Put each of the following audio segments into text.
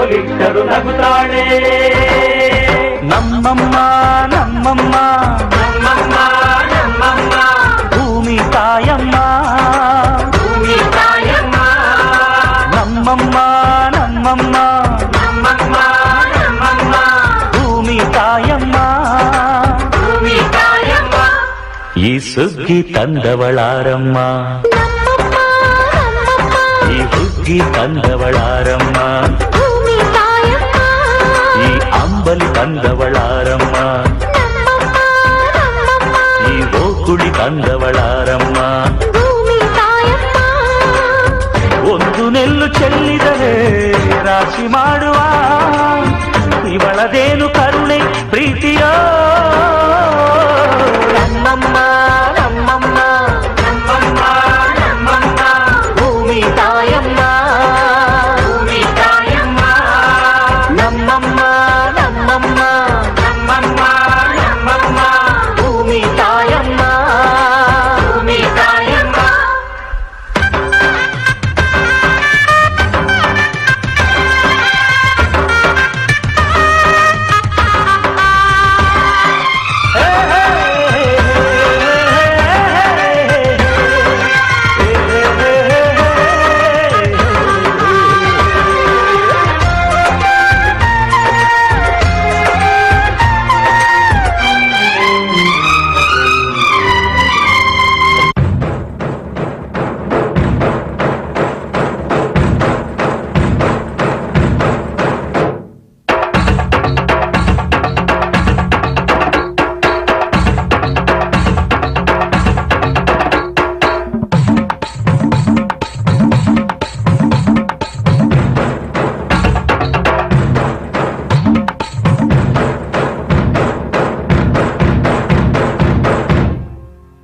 ಮುತ್ತಲಿಟ್ಟರು ನಗುತ್ತಾಳೆ. ನಮ್ಮಮ್ಮ ನಮ್ಮಮ್ಮ ನಮ್ಮಮ್ಮ ನಮ್ಮಮ್ಮ ಭೂಮಿ ತಾಯಮ್ಮ, ಭೂಮಿ ತಾಯಮ್ಮ. ನಮ್ಮಮ್ಮ ನಮ್ಮಮ್ಮ ನಮ್ಮಮ್ಮ ನಮ್ಮಮ್ಮ ಭೂಮಿ ತಾಯಮ್ಮ, ಭೂಮಿ ತಾಯಮ್ಮ. ಈ ಸುಗ್ಗಿ ತಂದವಳಾರಮ್ಮ, ಈ ಹುಗ್ಗಿ ತಂದವಳಾರಮ್ಮ, ಈ ಅಂಬಲಿ ತಂದವಳಾರಮ್ಮ, ಈ ಓಕುಳಿ ತಂದವಳಾರಮ್ಮ. ಒಂದು ನೆಲ್ಲು ಚೆಲ್ಲಿದರೆ ರಾಶಿ ಮಾಡುವ ಇವಳದೇನು ಕರುಣೆ ಪ್ರೀತಿಯೋ. ನಮ್ಮಮ್ಮ ನಮ್ಮಮ್ಮ ನಮ್ಮಮ್ಮ ನಮ್ಮಮ್ಮ ಭೂಮಿ ತಾಯಮ್ಮ, ಭೂಮಿ ತಾಯಮ್ಮ. ನಮ್ಮಮ್ಮ ನಮ್ಮಮ್ಮ ನಮ್ಮಮ್ಮ ನಮ್ಮಮ್ಮ ಭೂಮಿ ತಾಯಮ್ಮ, ಭೂಮಿ ತಾಯಮ್ಮ.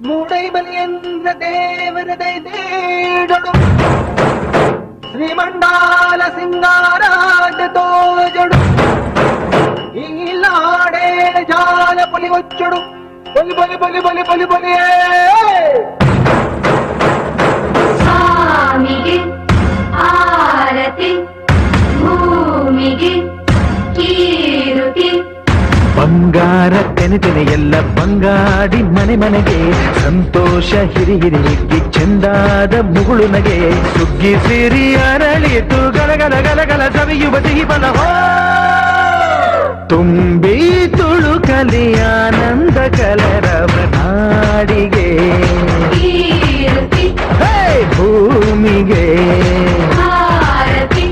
ಮೂಡೈಬಲಿಯಂದ್ರ ದೇವರದೈ ದೇಡೊಡು ಶ್ರೀಮಂಡಾಲ ಸಿಂಗಾರಾಟ ತೋಜಡು ಈಲಾಡೆ ಜಾಲ ಪುಲಿ వచ్చుడు ಬಲಿ ಬಲಿ ಬಲಿ ಬಲಿ ಬಲಿ ಬಲಿಯೇ ಸ್ವಾಮಿಗೆ ಆರತಿ ಭೂಮಿಗೆ ಕೀರುತಿ. ಬಂಗಾರ ತೆನೆ ಎಲ್ಲ ಬಂಗಾಡಿ ಮನೆ ಮನೆಗೆ ಸಂತೋಷ ಹಿರಿ ಹಿರಿ ಹಿಗ್ಗಿ ಚೆಂದಾದ ಮುಗುಳು ನಗೆ ಸುಗ್ಗಿ ಸಿರಿ ಅರಳಿತು ಗಲಗಲ ಗಲಗಲ ಸವಿಯುವ ಸಿಹಿ ಬಲಹೋ ತುಂಬಿ ತುಳುಕಲಿ ಆನಂದ ಕಲರವ ನಾಡಿಗೆ ಕೀರುತಿ ಹೇ ಭೂಮಿಗೆ ಆರತಿ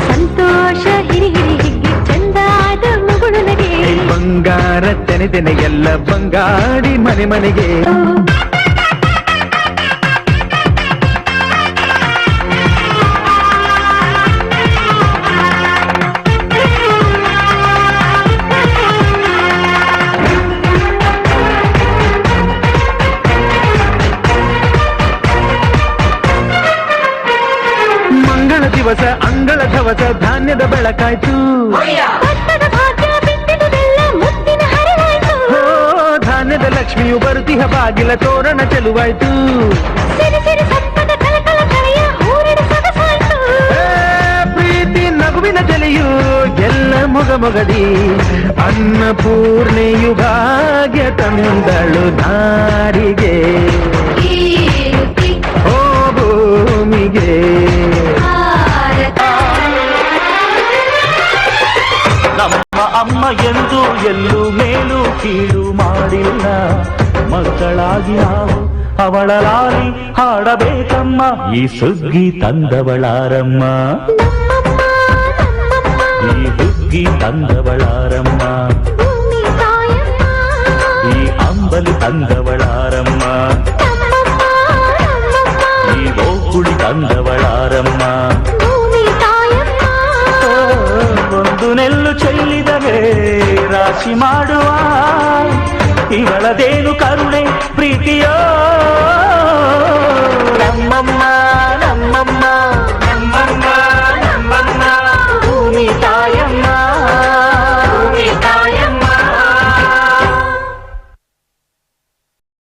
ಸಂತೋಷ ಹಿರಿ ಹಿರಿ ಹಿಗ್ಗಿ ಚಂದಾದ ಮುಗುಳು ನಗೆ. ಬಂಗಾರ ತೆನೆ ಎಲ್ಲ ಬಂಗಾಡಿ ಮನೆ ಮನೆಗೆ ಮಂಗಳ ದಿವಸ ಅಂಗಳ ಧವಸ ಧಾನ್ಯದ ಬೆಳಕಾಯ್ತು. ಭತ್ತದ ಭಾಗ್ಯ ಬಿತ್ತಿದುದೆಲ್ಲ ಮುತ್ತಿನ ಹರಿವಾಯ್ತು. ಓ ಧಾನ್ಯದ ಲಕ್ಷ್ಮಿಯು ಬರುತಿಹ ಬಾಗಿಲ ತೋರಣ ಚೆಲುವಾಯ್ತು. ಸಿರಿ ಸಿರಿ ಸಪ್ಪದ ಕಲಕಲ ಕಳೆಯ ಹೂರಿನ ಸೊಗಸಾಯ್ತು. ಏ, ಪ್ರೀತಿ ನಗುವಿನ ಜಲೆಯು ಎಲ್ಲ ಮೊಗಮೊಗದಿ ಅನ್ನಪೂರ್ಣೆಯು ಭಾಗ್ಯ ತಂದಳು ನಾರಿಗೆ ಕೀರುತಿ ಓ ಭೂಮಿಗೆ. ಆರತಿ ನಮ್ಮ ಅಮ್ಮ ಎಂದು ಎಲ್ಲೂ ಮೇಲು ಕೀಳು ಮಾಡಿಲ್ಲ, ಮಕ್ಕಳಾಗಿ ನಾವು ಅವಳ ಲಾಲಿ ಹಾಡಬೇಕಮ್ಮ. ಈ ಸುಗ್ಗಿ ತಂದವಳಾರಮ್ಮ, ಈ ಹುಗ್ಗಿ ತಂದವಳಾರಮ್ಮ, ಈ ಅಂಬಲಿ ತಂದ